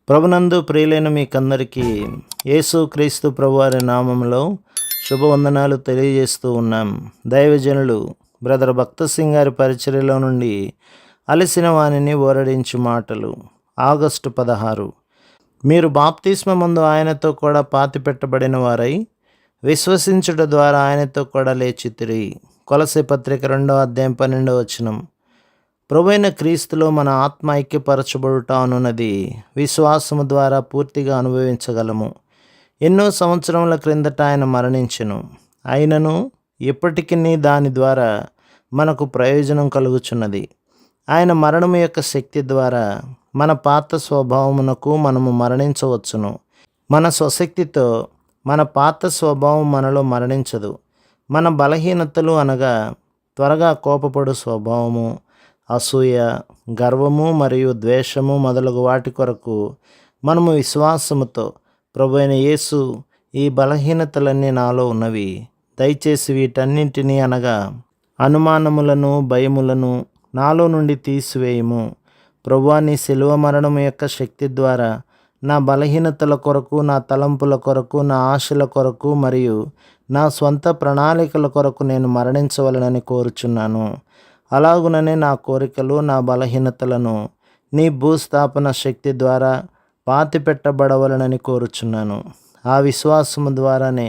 ప్రభునందు ప్రియులైన మీకందరికీ యేసు క్రీస్తు ప్రభువారి నామంలో శుభవందనాలు తెలియజేస్తూ ఉన్నాం. దైవజనులు బ్రదర్ భక్త సింగ్ గారి పరిచర్యలో నుండి అలసిన వానిని ఓరడించు మాటలు. ఆగస్టు 16. మీరు బాప్తిస్మమందు ఆయనతో కూడా పాతిపెట్టబడిన వారై విశ్వసించుట ద్వారా ఆయనతో కూడా లేచితిరి. కొలస్సీ పత్రిక 2వ అధ్యాయం 12వ వచనం. ప్రభువైన క్రీస్తులో మన ఆత్మ ఐక్యపరచబడుట అనున్నది విశ్వాసము ద్వారా పూర్తిగా అనుభవించగలము. ఎన్నో సంవత్సరముల క్రిందట ఆయన మరణించెను. అయినను ఇప్పటికీ దాని ద్వారా మనకు ప్రయోజనం కలుగుచున్నది. ఆయన మరణము యొక్క శక్తి ద్వారా మన పాత స్వభావమునకు మనము మరణించవచ్చును. మన స్వశక్తితో మన పాత స్వభావం మనలో మరణించదు. మన బలహీనతలు అనగా త్వరగా కోపపడు స్వభావము, అసూయ, గర్వము మరియు ద్వేషము మొదలగు వాటి కొరకు మనము విశ్వాసముతో ప్రభువైన యేసు, ఈ బలహీనతలన్నీ నాలో ఉన్నవి, దయచేసి వీటన్నింటినీ అనగా అనుమానములను, భయములను నాలో నుండి తీసివేయము. ప్రభువా, నీ శిలువ మరణము యొక్క శక్తి ద్వారా నా బలహీనతల కొరకు, నా తలంపుల కొరకు, నా ఆశల కొరకు మరియు నా స్వంత ప్రణాళికల కొరకు నేను మరణించవలనని కోరుచున్నాను. అలాగుననే నా కోరికలు, నా బలహీనతలను నీ భూస్థాపన శక్తి ద్వారా పాతిపెట్టబడవలనని కోరుచున్నాను. ఆ విశ్వాసము ద్వారానే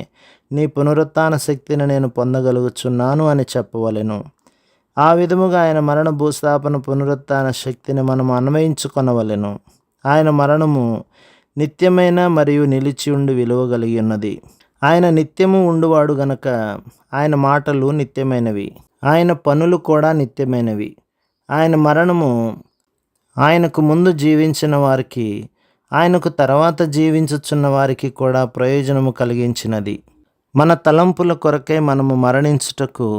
నీ పునరుత్థాన శక్తిని నేను పొందగలుగుచున్నాను అని చెప్పవలెను. ఆ విధముగా ఆయన మరణ భూస్థాపన పునరుత్థాన శక్తిని మనం అన్వయించుకొనవలెను. ఆయన మరణము నిత్యమైన మరియు నిలిచి ఉండి విలువ కలిగి ఉన్నది. ఆయన నిత్యము ఉండువాడు గనక ఆయన మాటలు నిత్యమైనవి, ఆయన పనులు కూడా నిత్యమైనవి. ఆయన మరణము ఆయనకు ముందు జీవించిన వారికి, ఆయనకు తర్వాత జీవించుచున్న వారికి కూడా ప్రయోజనము కలిగించినది. మన తలంపుల కొరకై మనము మరణించుటకు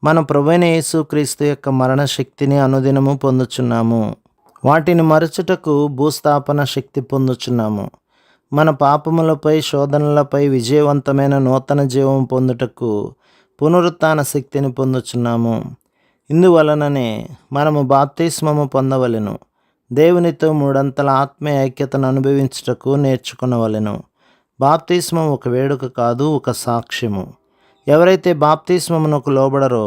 మన ప్రభువైన యేసుక్రీస్తు యొక్క మరణ శక్తిని అనుదినము పొందుచున్నాము. వాటిని మరచుటకు భూస్థాపన శక్తి పొందుచున్నాము. మన పాపములపై, శోధనలపై విజయవంతమైన నూతన జీవం పొందుటకు పునరుత్థాన శక్తిని పొందుచున్నాము. ఇందువలననే మనము బాప్తిస్మము పొందవలెను. దేవునితో మూడంతల ఆత్మీయ ఐక్యతను అనుభవించుటకు నేర్చుకునవలెను. బాప్తిస్మం ఒక వేడుక కాదు, ఒక సాక్ష్యము. ఎవరైతే బాప్తిస్మమునకు లోబడరో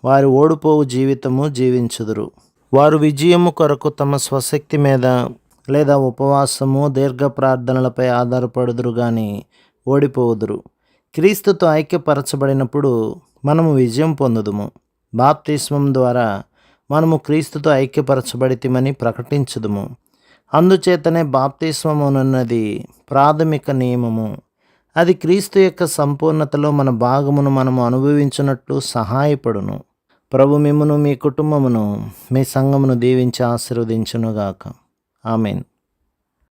వారు ఓడిపోవు జీవితము జీవించుదురు. వారు విజయము కొరకు తమ స్వశక్తి మీద లేదా ఉపవాసము, దీర్ఘ ప్రార్థనలపై ఆధారపడుదురు కానీ ఓడిపోవుదురు. క్రీస్తుతో ఐక్యపరచబడినప్పుడు మనము విజయం పొందుదుము. బాప్తిస్మం ద్వారా మనము క్రీస్తుతో ఐక్యపరచబడితిమని ప్రకటించుదుము. అందుచేతనే బాప్తిస్మమునున్నది ప్రాథమిక నియమము. అది క్రీస్తు యొక్క సంపూర్ణతలో మన భాగమును మనము అనుభవించున్నట్లు సహాయపడును. ప్రభు మిమ్మును, మీ కుటుంబమును, మీ సంఘమును దీవించి ఆశీర్వదించునుగాక. ఆమేన్.